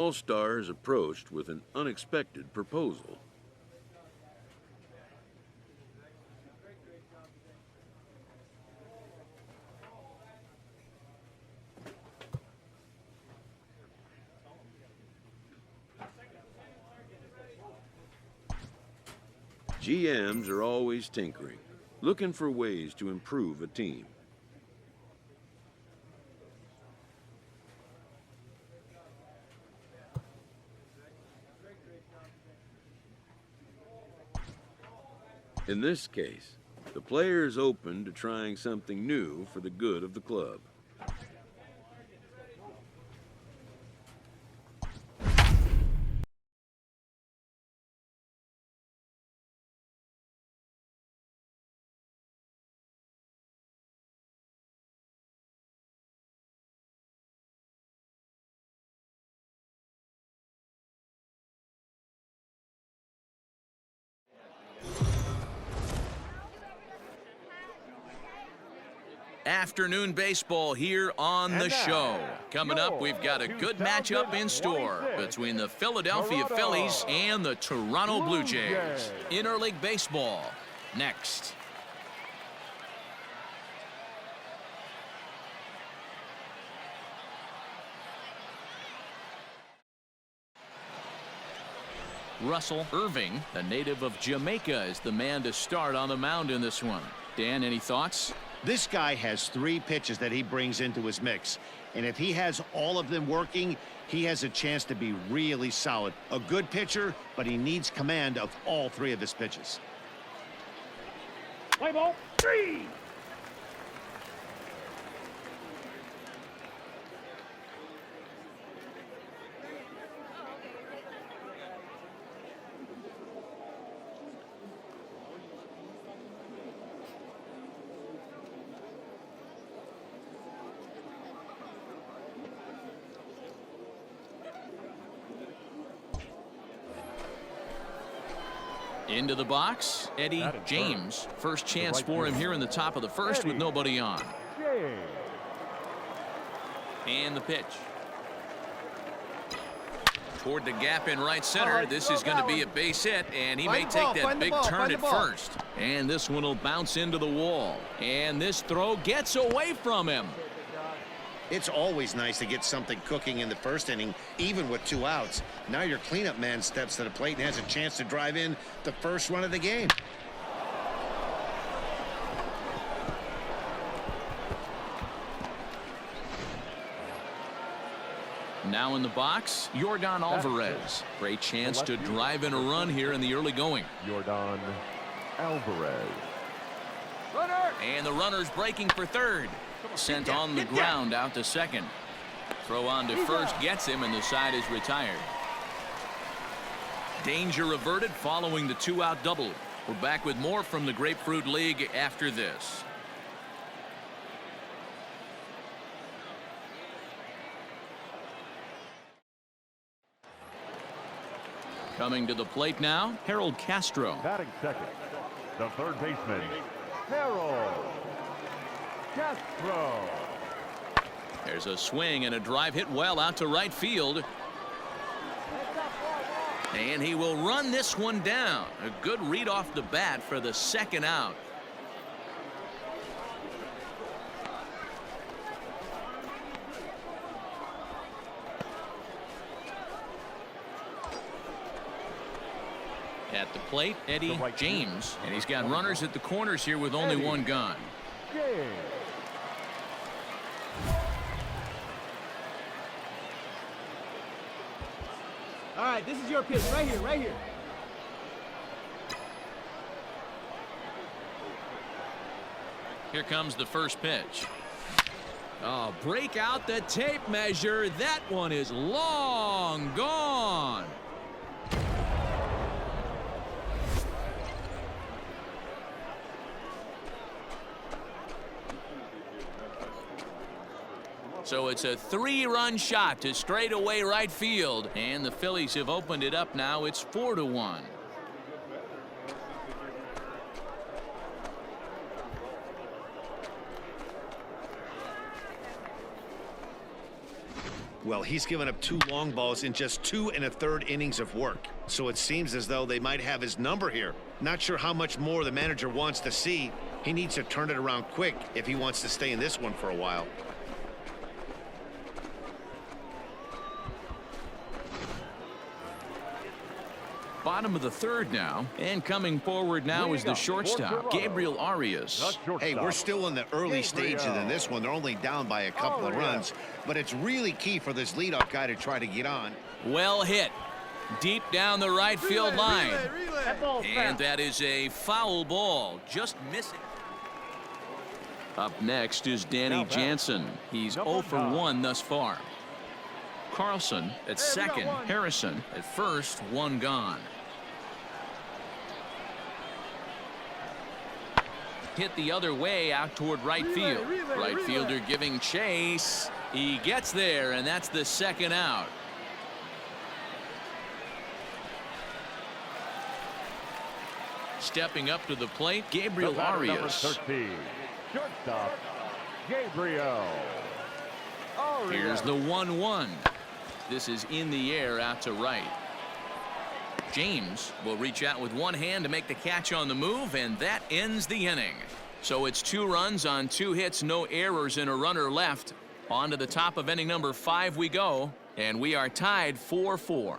All-Star is approached with an unexpected proposal. GMs are always tinkering, looking for ways to improve a team. In this case, the player is open to trying something new for the good of the club. Afternoon baseball here on the show. Coming up, we've got a good matchup in store between the Philadelphia Phillies and the Toronto Blue Jays. Interleague baseball next. Russell Irving, a native of Jamaica, is the man to start on the mound in this one. Dan, any thoughts? This guy has 3 pitches that he brings into his mix, and if he has all of them working, he has a chance to be really solid. A good pitcher, but he needs command of all 3 of his pitches. Play ball 3. Into the box, Eddie James. First chance for him here in the top of the first with nobody on. And the pitch. Toward the gap in right center. This is going to be a base hit, and he may take that big turn at first. And this one will bounce into the wall. And this throw gets away from him. It's always nice to get something cooking in the first inning, even with 2 outs. Now your cleanup man steps to the plate and has a chance to drive in the first run of the game. Now in the box, Yordan Alvarez. Great chance to drive in a run here in the early going. Yordan Alvarez. And the runner's breaking for third. Sent on the ground out to second. Throw on to first gets him, and the side is retired. Danger averted following the 2-out double. We're back with more from the Grapefruit League after this. Coming to the plate now, Harold Castro. Batting second, the third baseman, Harold Castro. There's a swing and a drive hit well out to right field. And he will run this one down. A good read off the bat for the second out. At the plate, Eddie James. And he's got runners at the corners here with only one gone. All right, this is your pitch right here, right here. Here comes the first pitch. Oh, break out the tape measure. That one is long gone. So it's a 3-run shot to straightaway right field, and the Phillies have opened it up now. It's 4-1. Well, he's given up 2 long balls in just 2 1/3 innings of work. So it seems as though they might have his number here. Not sure how much more the manager wants to see. He needs to turn it around quick if he wants to stay in this one for a while. Bottom of the 3rd now, and coming forward now is the shortstop, Gabriel Arias. Hey, we're still in the early stages in this one. They're only down by a couple of runs, but it's really key for this leadoff guy to try to get on. Well hit. Deep down the right field line. And that is a foul ball. Just missing. Up next is Danny Jansen. He's 0 for 1 thus far. Carlson at second. Harrison at first. 1 gone. Hit the other way out toward right field. Right fielder giving chase. He gets there, and that's the 2nd out. Stepping up to the plate, Gabriel Arias. 13, shortstop, Gabriel Arias. Here's the 1-1. This is in the air out to right. James will reach out with one hand to make the catch on the move, and that ends the inning. So it's 2 runs on 2 hits, no errors, and a runner left. On to the top of inning number 5 we go, and we are tied 4-4.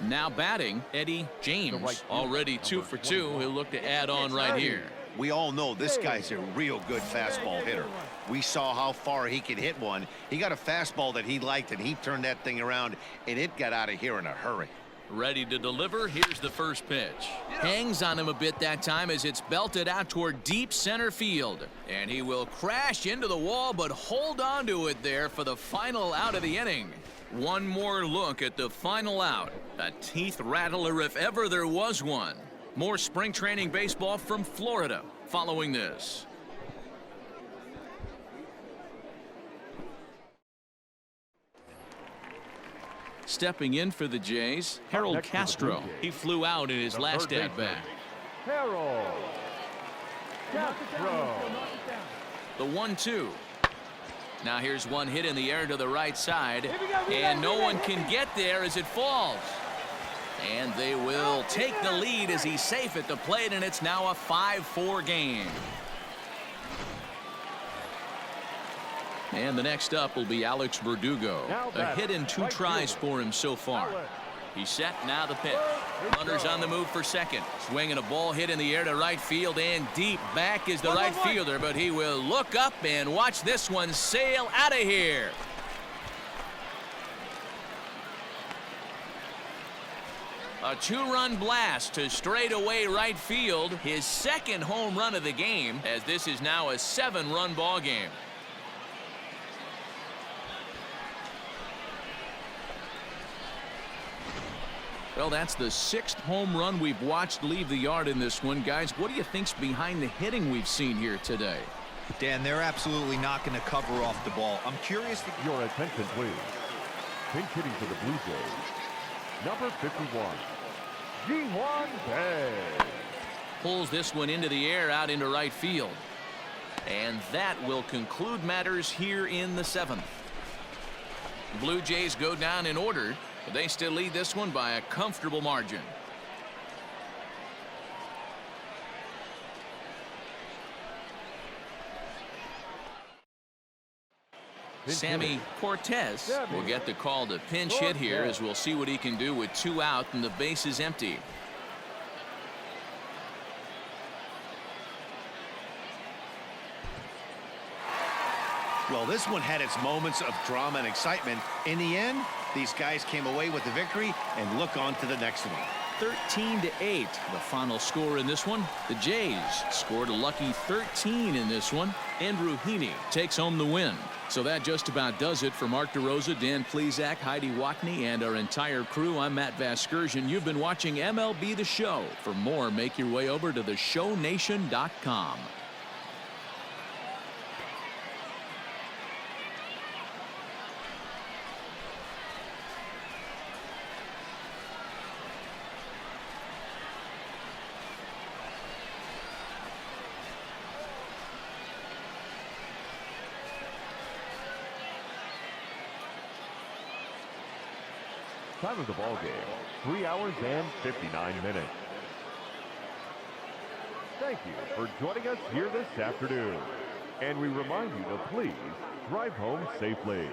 Now batting, Eddie James, already 2 for 2. He'll look to add on right here. We all know this guy's a real good fastball hitter. We saw how far he could hit one. He got a fastball that he liked, and he turned that thing around, and it got out of here in a hurry. Ready to deliver. Here's the first pitch. Hangs on him a bit that time as it's belted out toward deep center field. And he will crash into the wall, but hold on to it there for the final out of the inning. One more look at the final out. A teeth rattler if ever there was one. More spring training baseball from Florida following this. Stepping in for the Jays, Harold Castro. He flew out in his last at-bat. Harold Castro. The 1-2. Now here's one hit in the air to the right side, and no one can get there as it falls. And they will take the lead as he's safe at the plate, and it's now a 5-4 game. And the next up will be Alex Verdugo. A hit in 2 tries for him so far. He's set, now the pitch. Runners on the move for second. Swinging a ball hit in the air to right field, and deep back is the right fielder, but he will look up and watch this one sail out of here. A 2-run blast to straightaway right field. His 2nd home run of the game, as this is now a 7-run ball game. Well, that's the 6th home run we've watched leave the yard in this one. Guys, what do you think's behind the hitting we've seen here today? Dan, they're absolutely not going to cover off the ball. I'm curious to... Your attention, please. Pinch hitting for the Blue Jays, number 51, G1 Bay. Pulls this one into the air out into right field. And that will conclude matters here in the 7th. Blue Jays go down in order, but they still lead this one by a comfortable margin. Sammy Cortez will get the call to pinch hit here, as we'll see what he can do with 2 out and the base is empty. Well, this one had its moments of drama and excitement. In the end, these guys came away with the victory, and look on to the next one. 13-8, the final score in this one. The Jays scored a lucky 13 in this one. Andrew Heaney takes home the win. So that just about does it for Mark DeRosa, Dan Plesac, Heidi Watney, and our entire crew. I'm Matt Vasgersian. You've been watching MLB The Show. For more, make your way over to theshownation.com. Time of the ball game, 3 hours and 59 minutes. Thank you for joining us here this afternoon. And we remind you to please drive home safely.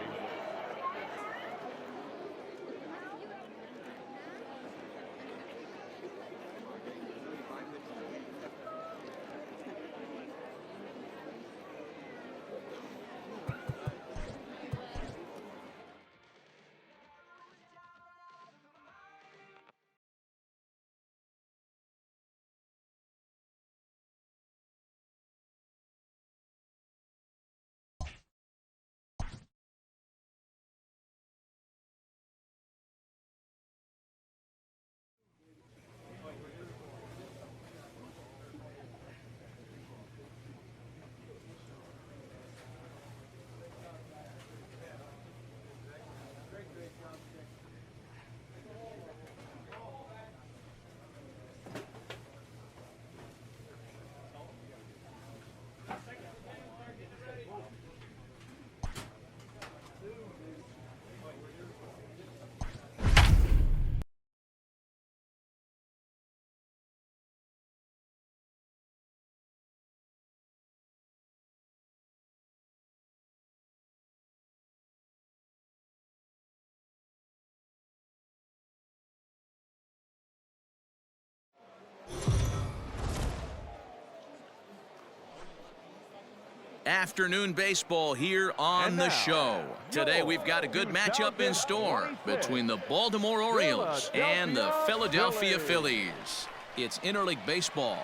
Afternoon baseball here on the show. Today we've got a good matchup in store between the Baltimore Orioles and the Philadelphia Phillies. It's interleague baseball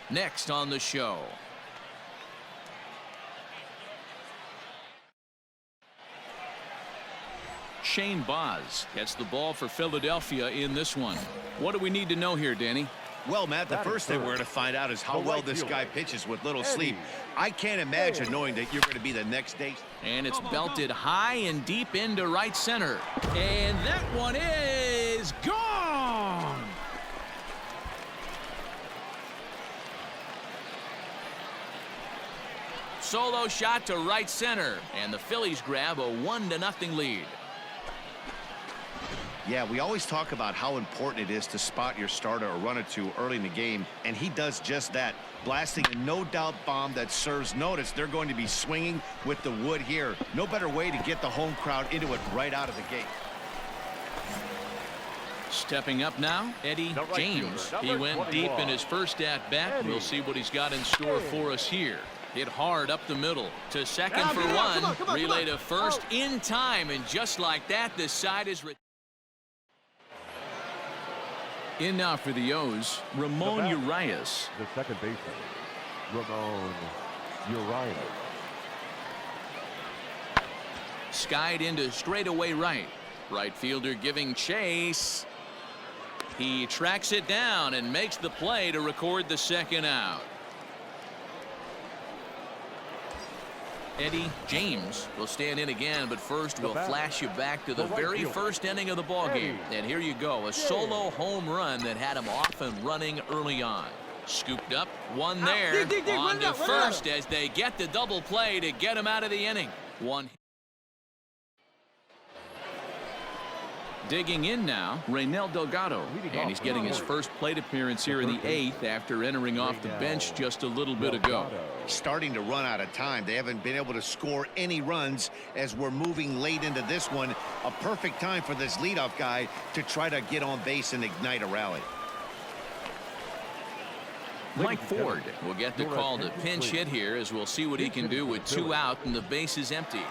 next on the show. Shane Baz gets the ball for Philadelphia in this one. What do we need to know here, Danny? Well, Matt, the first thing we're going to find out is how well this guy pitches with little sleep. I can't imagine knowing that you're going to be the next day. And it's belted high and deep into right center. And that one is gone. Solo shot to right center. And the Phillies grab a 1-0 lead. Yeah, we always talk about how important it is to spot your starter or run it to early in the game, and he does just that, blasting a no-doubt bomb that serves notice. They're going to be swinging with the wood here. No better way to get the home crowd into it right out of the gate. Stepping up now, Eddie James. He went deep in his first at-bat. We'll see what he's got in store for us here. Hit hard up the middle to second for one. Relay to first in time, and just like that, the side is... In now for the O's, Ramon Urias. The second baseman, Ramon Urias. Skied into straightaway right. Right fielder giving chase. He tracks it down and makes the play to record the second out. Eddie James will stand in again, but first we'll flash you back to the very first inning of the ballgame. And here you go, a solo home run that had him off and running early on. Scooped up, one there, on to first as they get the double play to get him out of the inning. One. Digging in now, Raynel Delgado, and he's getting his first plate appearance here in the 8th after entering off the bench just a little bit ago. Starting to run out of time. They haven't been able to score any runs as we're moving late into this one. A perfect time for this leadoff guy to try to get on base and ignite a rally. Mike Ford will get the call to pinch hit here as we'll see what he can do with 2 out and the base is empty.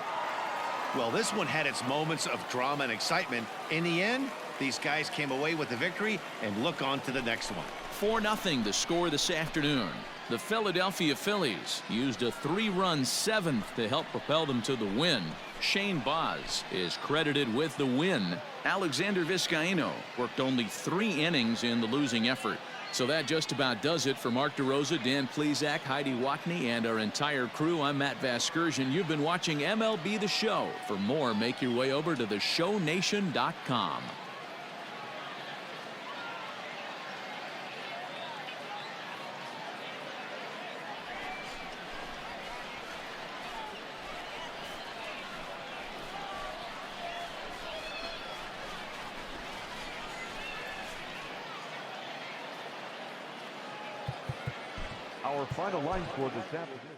Well, this one had its moments of drama and excitement. In the end, these guys came away with the victory and look on to the next one. 4-0 the score this afternoon. The Philadelphia Phillies used a 3-run 7th to help propel them to the win. Shane Baz is credited with the win. Alexander Vizcaino worked only 3 innings in the losing effort. So that just about does it for Mark DeRosa, Dan Plesac, Heidi Watney, and our entire crew. I'm Matt Vasgersian. You've been watching MLB The Show. For more, make your way over to theshownation.com. Our final line score this afternoon.